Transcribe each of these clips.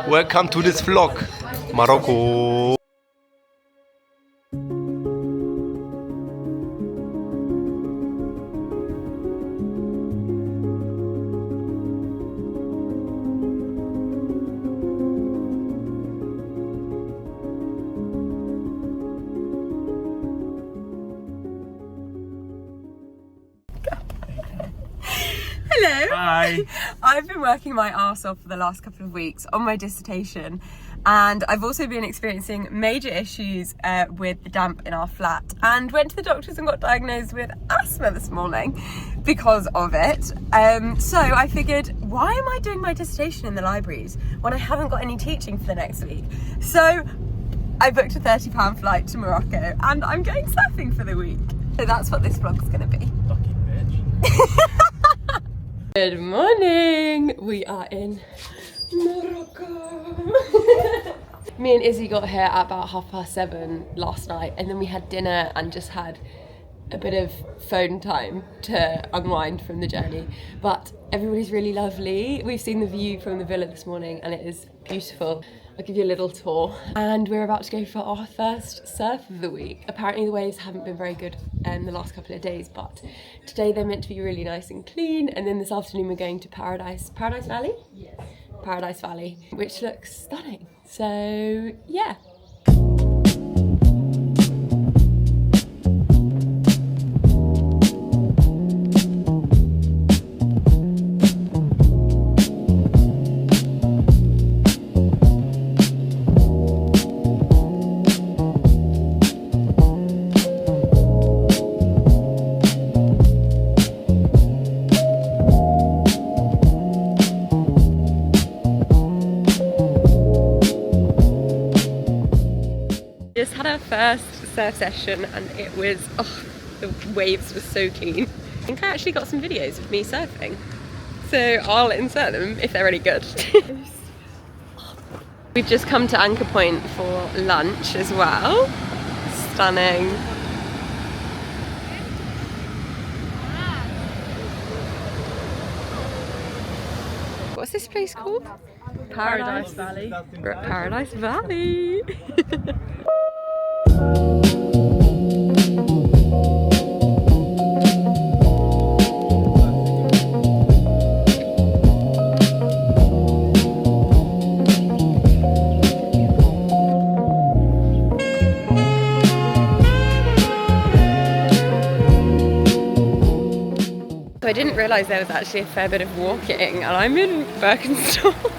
Welcome to this vlog, Morocco. Hello. Hi. I've been working my arse off for the last couple of weeks on my dissertation, and I've also been experiencing major issues with the damp in our flat, and went to the doctors and got diagnosed with asthma this morning because of it. So I figured, why am I doing my dissertation in the libraries when I haven't got any teaching for the next week? So I booked a £30 flight to Morocco and I'm going surfing for the week. So that's what this vlog's gonna be. Lucky bitch. Good morning! We are in Morocco. Me and Izzy got here at about 7:30 last night, and then we had dinner and just had a bit of phone time to unwind from the journey. But everybody's really lovely. We've seen the view from the villa this morning and it is beautiful. I'll give you a little tour. And we're about to go for our first surf of the week. Apparently the waves haven't been very good the last couple of days, but today they're meant to be really nice and clean. And then this afternoon we're going to Paradise Valley? Yes. Paradise Valley, which looks stunning. So yeah. Just had our first surf session and it was, the waves were so clean. I think I actually got some videos of me surfing, so I'll insert them if they're any good. We've just come to Anchor Point for lunch as well. Stunning. What's this place called? Paradise Valley. We're at Paradise Valley. So I didn't realise there was actually a fair bit of walking, and I'm in Birkenstocks.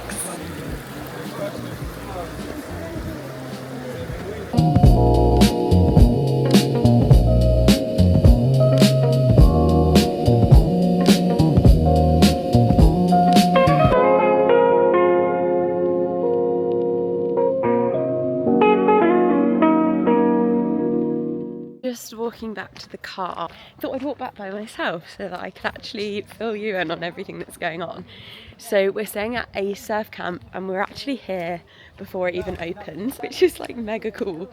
Just walking back to the car, thought I'd walk back by myself so that I could actually fill you in on everything that's going on. So we're staying at a surf camp and we're actually here before it even opens, which is like mega cool.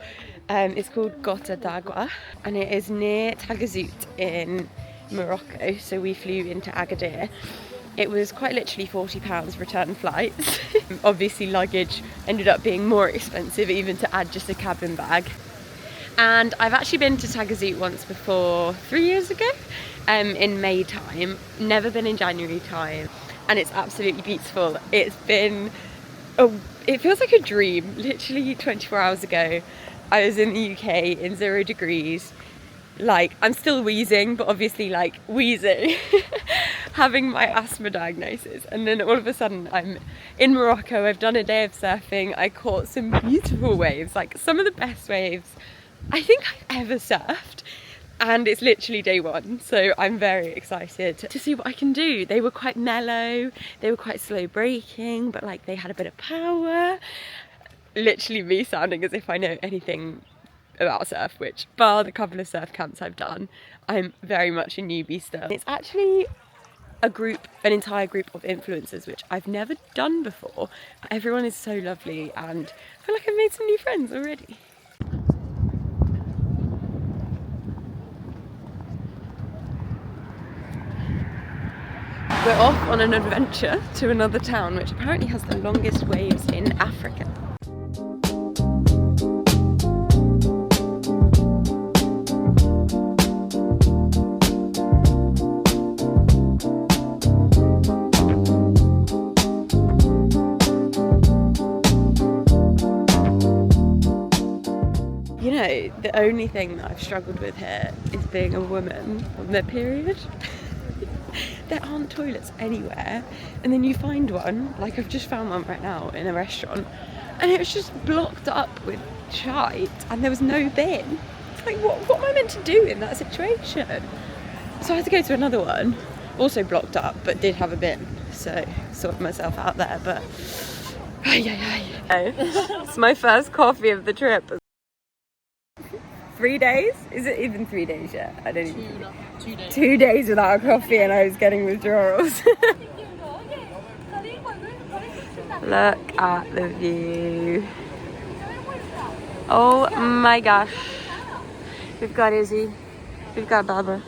It's called Gota d'Agua and it is near Tagazout in Morocco. So we flew into Agadir. It was quite literally £40 return flights. Obviously luggage ended up being more expensive, even to add just a cabin bag. And I've actually been to Tagazout once before, 3 years ago, in May time. Never been in January time, and it's absolutely beautiful. It's been, it feels like a dream. Literally 24 hours ago, I was in the UK in 0 degrees. Like, I'm still wheezing, but obviously like wheezing, having my asthma diagnosis. And then all of a sudden I'm in Morocco, I've done a day of surfing. I caught some beautiful waves, like some of the best waves I think I've ever surfed, and it's literally day one, so I'm very excited to see what I can do. They were quite mellow, they were quite slow braking, but like they had a bit of power. Literally me sounding as if I know anything about surf, which bar the couple of surf camps I've done, I'm very much a newbie still. It's actually an entire group of influencers, which I've never done before. Everyone is so lovely and I feel like I've made some new friends already. We're off on an adventure to another town which apparently has the longest waves in Africa. You know, the only thing that I've struggled with here is being a woman on their period. There aren't toilets anywhere, and then you find one, like I've just found one right now in a restaurant, and it was just blocked up with shite and there was no bin. It's like, what am I meant to do in that situation? So I had to go to another one, also blocked up, but did have a bin, so sorted myself out there. But it's my first coffee of the trip. 3 days? Is it even 3 days yet? I don't even. 2 days. 2 days without a coffee and I was getting withdrawals. Look at the view. Oh my gosh. We've got Izzy. We've got Barbara.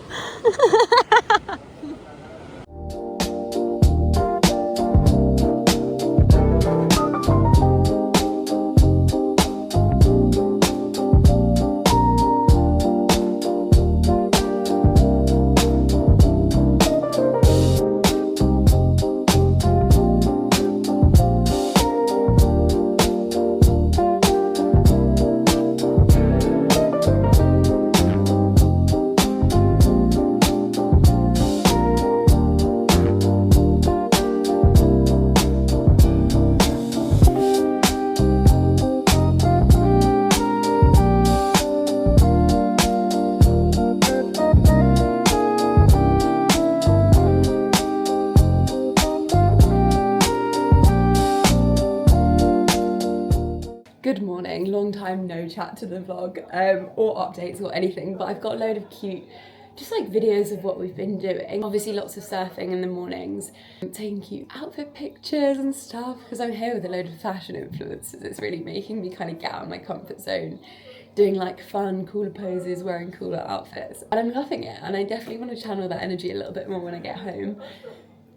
Good morning, long time no chat to the vlog or updates or anything, but I've got a load of cute just like videos of what we've been doing. Obviously lots of surfing in the mornings, taking cute outfit pictures and stuff because I'm here with a load of fashion influencers. It's really making me kind of get out of my comfort zone, doing like fun, cooler poses, wearing cooler outfits, and I'm loving it, and I definitely want to channel that energy a little bit more when I get home.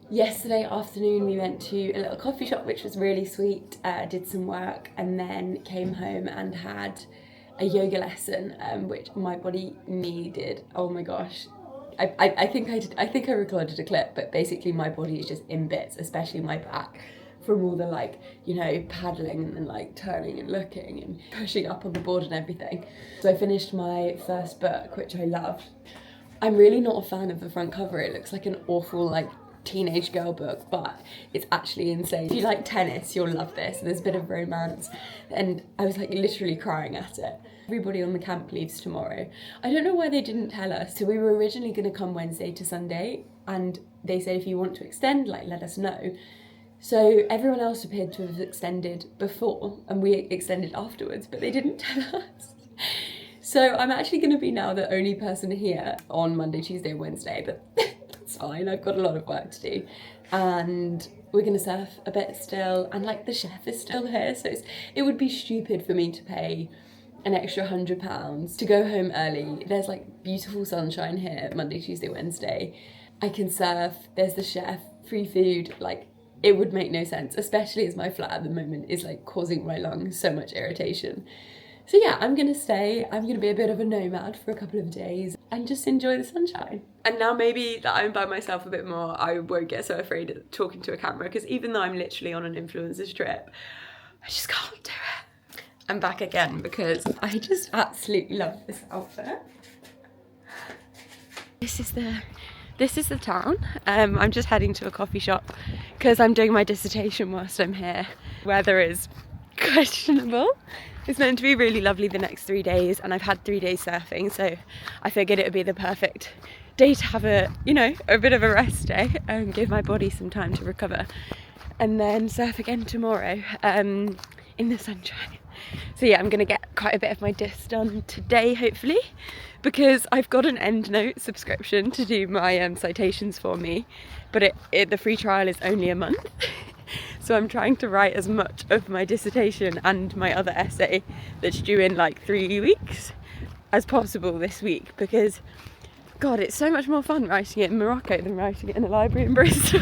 Yesterday afternoon we went to a little coffee shop which was really sweet, did some work, and then came home and had a yoga lesson which my body needed. Oh my gosh, I think I recorded a clip, but basically my body is just in bits, especially my back, from all the like, you know, paddling and then like turning and looking and pushing up on the board and everything. So I finished my first book, which I loved. I'm really not a fan of the front cover. It looks like an awful like teenage girl book, but it's actually insane. If you like tennis, you'll love this. There's a bit of romance, and I was like literally crying at it. Everybody on the camp leaves tomorrow. I don't know why they didn't tell us. So we were originally going to come Wednesday to Sunday, and they said if you want to extend, like, let us know. So everyone else appeared to have extended before, and we extended afterwards, but they didn't tell us. So I'm actually going to be now the only person here on Monday, Tuesday, Wednesday, but it's fine. I've got a lot of work to do, and we're going to surf a bit still, and like the chef is still here, so it would be stupid for me to pay an extra £100 to go home early. There's like beautiful sunshine here Monday, Tuesday, Wednesday. I can surf, there's the chef, free food, like it would make no sense, especially as my flat at the moment is like causing my lungs so much irritation. So yeah, I'm gonna stay. I'm gonna be a bit of a nomad for a couple of days and just enjoy the sunshine. And now maybe that I'm by myself a bit more, I won't get so afraid of talking to a camera, because even though I'm literally on an influencer's trip, I just can't do it. I'm back again because I just absolutely love this outfit. This is the town. I'm just heading to a coffee shop because I'm doing my dissertation whilst I'm here. Weather is questionable. It's meant to be really lovely the next 3 days, and I've had 3 days surfing, so I figured it would be the perfect day to have a bit of a rest day and give my body some time to recover, and then surf again tomorrow in the sunshine. So yeah, I'm gonna get quite a bit of my dis done today, hopefully, because I've got an EndNote subscription to do my citations for me, but the free trial is only a month. So I'm trying to write as much of my dissertation and my other essay that's due in like 3 weeks as possible this week, because God, it's so much more fun writing it in Morocco than writing it in a library in Bristol.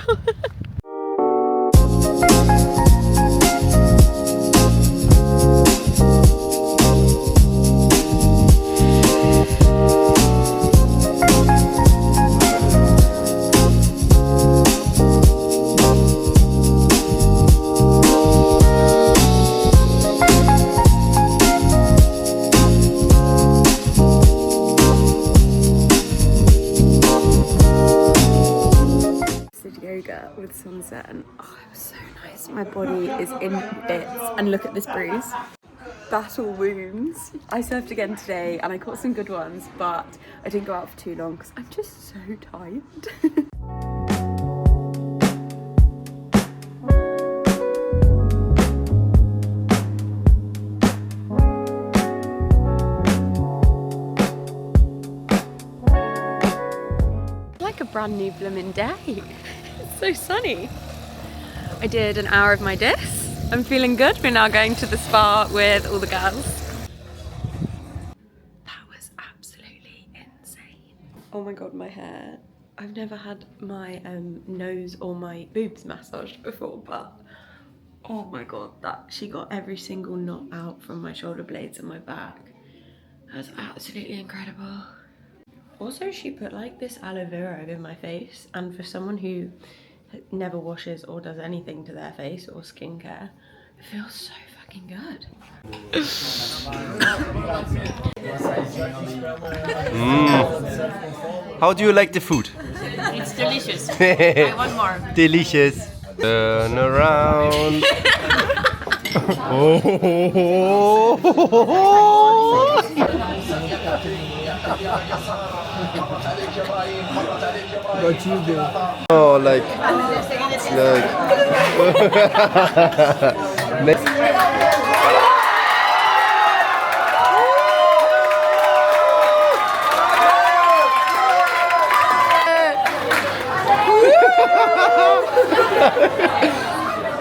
Yoga with sunset, and oh, it was so nice. My body is in bits, and look at this bruise. Battle wounds. I surfed again today and I caught some good ones, but I didn't go out for too long because I'm just so tired. Like a brand new blooming day. So sunny. I did an hour of my dis. I'm feeling good. We're now going to the spa with all the girls. That was absolutely insane. Oh my god, my hair. I've never had my nose or my boobs massaged before, but oh my god, she got every single knot out from my shoulder blades and my back. That's absolutely incredible. Also, she put like this aloe vera over my face, and for someone who never washes or does anything to their face or skincare, it feels so fucking good. How do you like the food? It's delicious. I want more. Delicious. Turn around. Oh, like.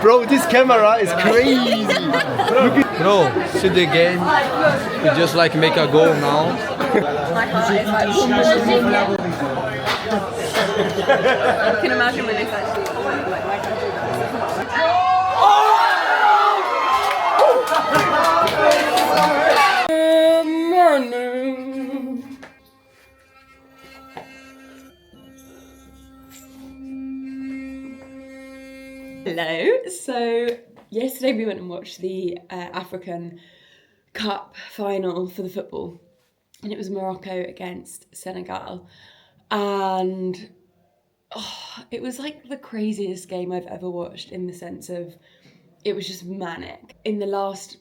Bro, this camera is crazy. Bro, see the game. We just like make a goal now. My heart is like I can imagine when it's actually like my country. Hello. So yesterday we went and watched the African Cup final for the football, and it was Morocco against Senegal, and it was like the craziest game I've ever watched, in the sense of it was just manic. In the last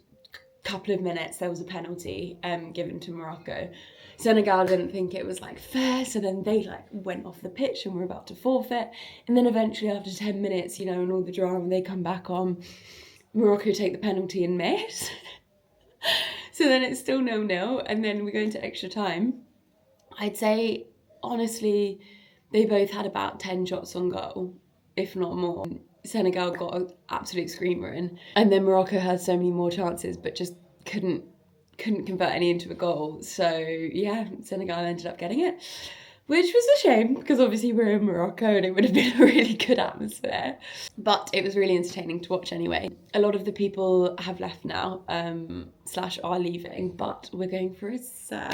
couple of minutes there was a penalty given to Morocco. Senegal didn't think it was like fair, so then they like went off the pitch and were about to forfeit, and then eventually after 10 minutes, you know, and all the drama, they come back on, Morocco take the penalty and miss. So then it's still 0-0, and then we go into extra time. I'd say honestly they both had about 10 shots on goal, if not more. Senegal got an absolute screamer in, and then Morocco had so many more chances but just couldn't convert any into a goal. So yeah, Senegal ended up getting it, which was a shame because obviously we're in Morocco and it would have been a really good atmosphere. But it was really entertaining to watch anyway. A lot of the people have left now, / are leaving, but we're going for a surf.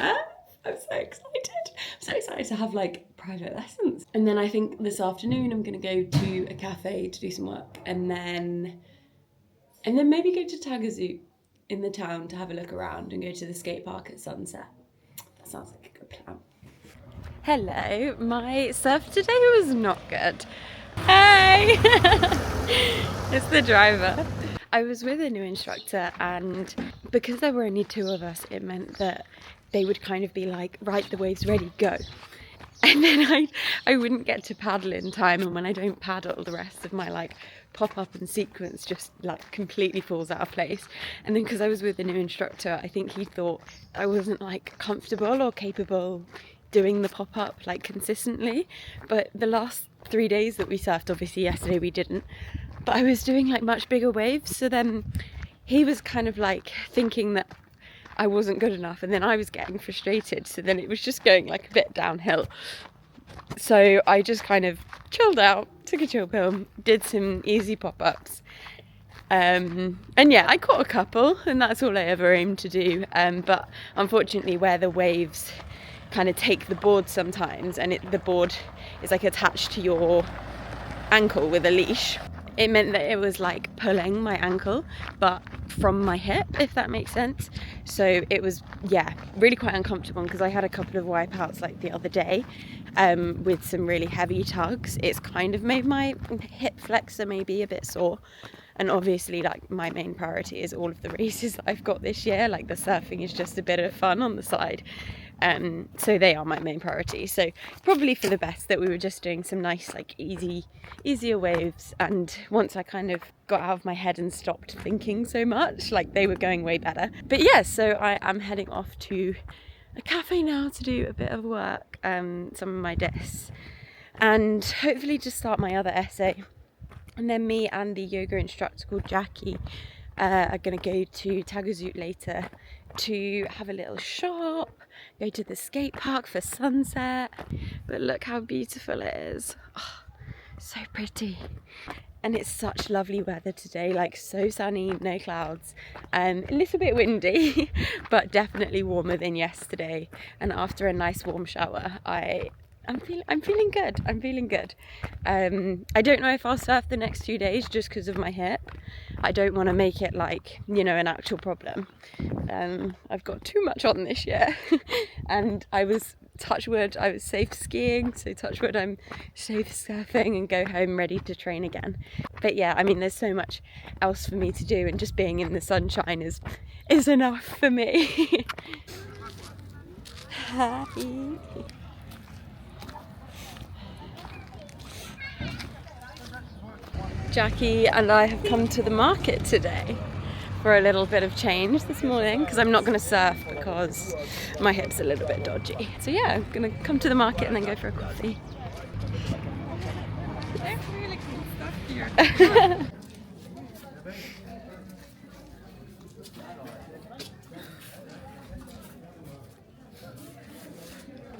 I'm so excited. I'm so excited to have like private lessons. And then I think this afternoon I'm gonna go to a cafe to do some work, and then maybe go to Tagazout in the town to have a look around and go to the skate park at sunset. That sounds like a good plan. Hello, my surf today was not good. Hey! It's the driver. I was with a new instructor, and because there were only 2 of us, it meant that they would kind of be like, right, the wave's ready, go. And then I wouldn't get to paddle in time, and when I don't paddle, the rest of my like pop-up and sequence just like completely falls out of place. And then because I was with a new instructor, I think he thought I wasn't like comfortable or capable doing the pop-up like consistently. But the last 3 days that we surfed, obviously yesterday we didn't, but I was doing like much bigger waves, so then he was kind of like thinking that I wasn't good enough, and then I was getting frustrated, so then it was just going like a bit downhill. So I just kind of chilled out, took a chill pill, did some easy pop-ups, and yeah, I caught a couple, and that's all I ever aimed to do, but unfortunately where the waves kind of take the board sometimes, and the board is like attached to your ankle with a leash, it meant that it was like pulling my ankle but from my hip, if that makes sense. So it was, yeah, really quite uncomfortable, because I had a couple of wipeouts like the other day with some really heavy tugs. It's kind of made my hip flexor maybe a bit sore, and obviously like my main priority is all of the races that I've got this year. Like the surfing is just a bit of fun on the side, so they are my main priority. So probably for the best that we were just doing some nice like easier waves, and once I kind of got out of my head and stopped thinking so much, like they were going way better. But yeah, so I am heading off to a cafe now to do a bit of work, some of my discs, and hopefully just start my other essay. And then me and the yoga instructor called Jackie are going to go to Tagazout later to have a little shop, go to the skate park for sunset. But look how beautiful it is. Oh, so pretty. And it's such lovely weather today, like so sunny, no clouds, a little bit windy, but definitely warmer than yesterday. And after a nice warm shower, I'm feeling good. I'm feeling good. I don't know if I'll surf the next 2 days just because of my hip. I don't want to make it like, you know, an actual problem. I've got too much on this year, and I was, touch wood, I was safe skiing, so touch wood, I'm safe surfing and go home ready to train again. But yeah, I mean, there's so much else for me to do, and just being in the sunshine is enough for me. Hi. Jackie and I have come to the market today for a little bit of change this morning, because I'm not going to surf because my hip's a little bit dodgy. So yeah, I'm going to come to the market and then go for a coffee. There's really cool stuff here.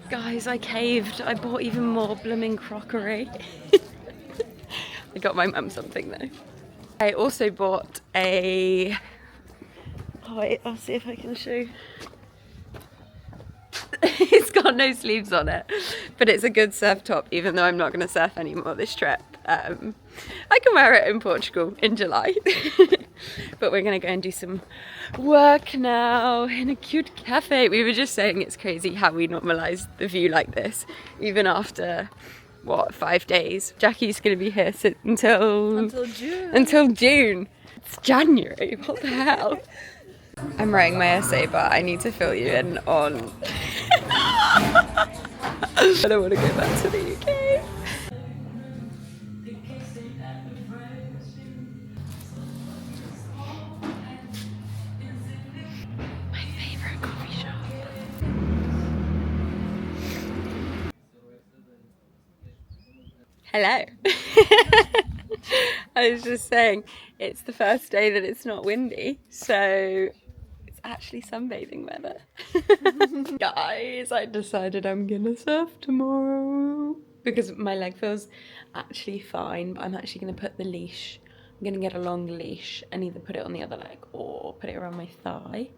Guys, I caved. I bought even more blooming crockery. I got my mum something though. I also bought a... Oh wait, I'll see if I can show. It's got no sleeves on it, but it's a good surf top, even though I'm not going to surf anymore this trip. I can wear it in Portugal in July. But we're going to go and do some work now in a cute cafe. We were just saying it's crazy how we normalise the view like this, even after, what, 5 days. Jackie's going to be here until June. It's January, what the hell? I'm writing my essay, but I need to fill you in on... I don't want to go back to the UK. My favourite coffee shop. Hello. I was just saying, it's the first day that it's not windy, so it's actually sunbathing weather. Guys, I decided I'm gonna surf tomorrow because my leg feels actually fine, but I'm actually gonna put the leash, I'm gonna get a long leash and either put it on the other leg or put it around my thigh,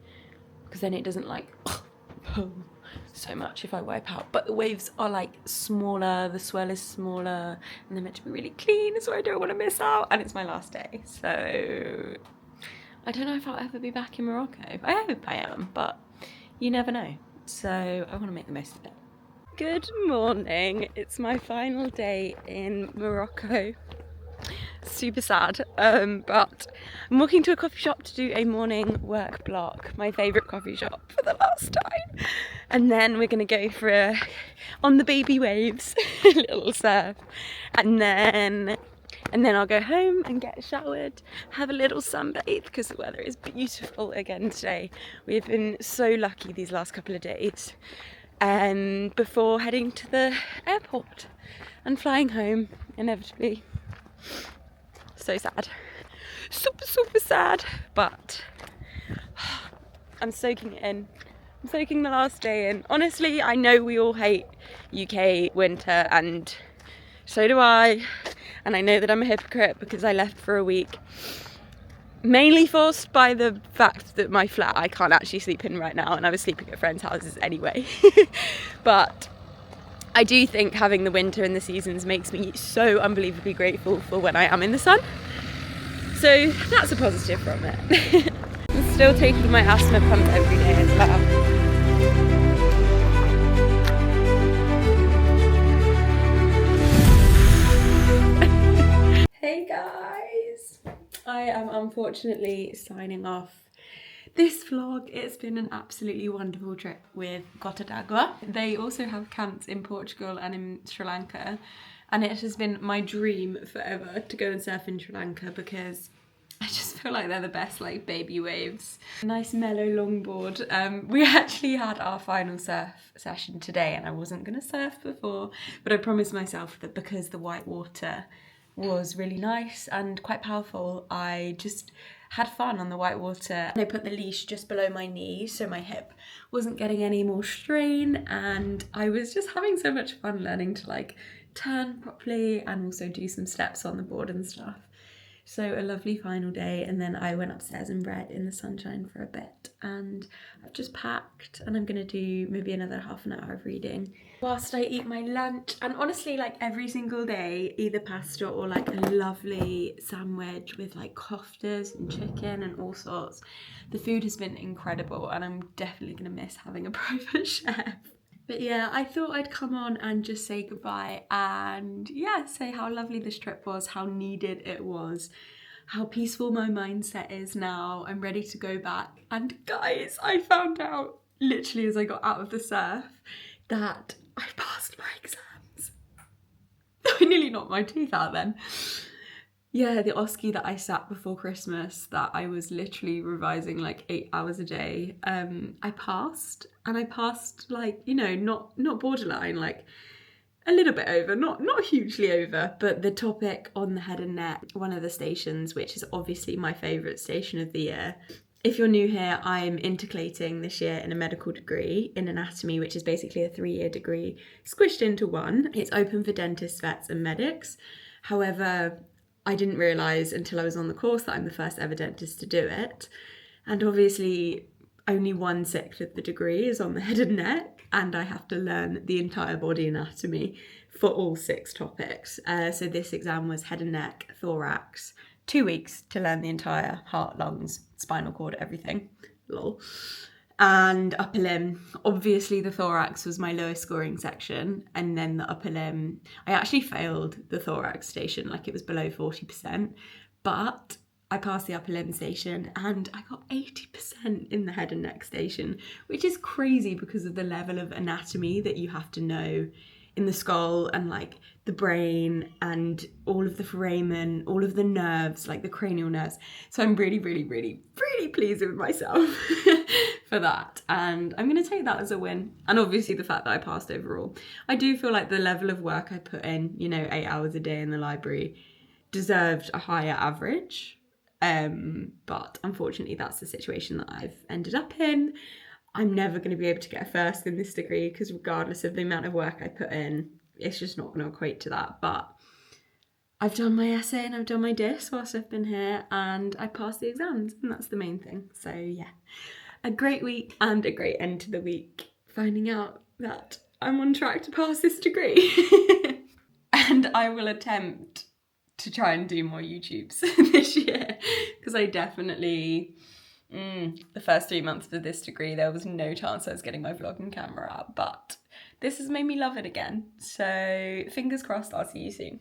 because then it doesn't like pull so much if I wipe out. But the waves are like smaller, the swell is smaller, and they're meant to be really clean, so I don't want to miss out, and it's my last day, so I don't know if I'll ever be back in Morocco. I hope I am, but you never know, so I want to make the most of it. Good morning, it's my final day in Morocco. Super sad, but I'm walking to a coffee shop to do a morning work block, my favourite coffee shop for the last time, and then we're going to go for a on the baby waves little surf, and then I'll go home and get showered, have a little sunbathe, because the weather is beautiful again today. We've been so lucky these last couple of days, before heading to the airport and flying home inevitably. So sad, super sad, but I'm soaking it in. I'm soaking the last day in. Honestly, I know we all hate UK winter, and so do I. And I know that I'm a hypocrite because I left for a week. Mainly forced by the fact that my flat I can't actually sleep in right now, and I was sleeping at friends' houses anyway. But I do think having the winter and the seasons makes me so unbelievably grateful for when I am in the sun. So that's a positive from it. I'm still taking my asthma pump every day as well. Hey guys! I am unfortunately signing off this vlog. It's been an absolutely wonderful trip with Gota d'Agua. They also have camps in Portugal and in Sri Lanka, and it has been my dream forever to go and surf in Sri Lanka because I just feel like they're the best like baby waves. Nice mellow longboard. We actually had our final surf session today, and I wasn't gonna surf before, but I promised myself that because the white water was really nice and quite powerful, I just had fun on the white water. And I put the leash just below my knee so my hip wasn't getting any more strain, and I was just having so much fun learning to like turn properly and also do some steps on the board and stuff. So a lovely final day, and then I went upstairs and read in the sunshine for a bit, and I've just packed and I'm gonna do maybe another half an hour of reading whilst I eat my lunch. And honestly, like every single day, either pasta or like a lovely sandwich with like koftas and chicken and all sorts. The food has been incredible, and I'm definitely gonna miss having a private chef. But yeah, I thought I'd come on and just say goodbye and yeah, say how lovely this trip was, how needed it was, how peaceful my mindset is now. I'm ready to go back. And guys, I found out literally as I got out of the surf that I passed my exams. I nearly knocked my tooth out then. Yeah, the OSCE that I sat before Christmas, that I was literally revising like 8 hours a day, I passed. And I passed like, you know, not borderline, like a little bit over, not hugely over, but the topic on the head and neck, one of the stations, which is obviously my favourite station of the year. If you're new here, I'm intercalating this year in a medical degree in anatomy, which is basically a 3-year degree squished into one. It's open for dentists, vets and medics. However, I didn't realise until I was on the course that I'm the first ever dentist to do it. And obviously only 1/6 of the degree is on the head and neck, and I have to learn the entire body anatomy for all 6 topics. So this exam was head and neck, thorax, 2 weeks to learn the entire heart, lungs, spinal cord, everything, lol. And upper limb, obviously the thorax was my lowest scoring section, and then the upper limb, I actually failed the thorax station, like it was below 40%, but I passed the upper limb station and I got 80% in the head and neck station, which is crazy because of the level of anatomy that you have to know in the skull and like the brain and all of the foramen, all of the nerves, like the cranial nerves. So I'm really, really, really, really pleased with myself for that. And I'm going to take that as a win. And obviously the fact that I passed overall. I do feel like the level of work I put in, you know, 8 hours a day in the library, deserved a higher average. But unfortunately that's the situation that I've ended up in. I'm never going to be able to get a first in this degree because regardless of the amount of work I put in, it's just not going to equate to that. But I've done my essay and I've done my dis whilst I've been here, and I passed the exams, and that's the main thing. So yeah, a great week and a great end to the week, finding out that I'm on track to pass this degree. And I will attempt to try and do more YouTubes this year, because I definitely... the first 3 months of this degree, there was no chance I was getting my vlogging camera out, but this has made me love it again. So fingers crossed, I'll see you soon.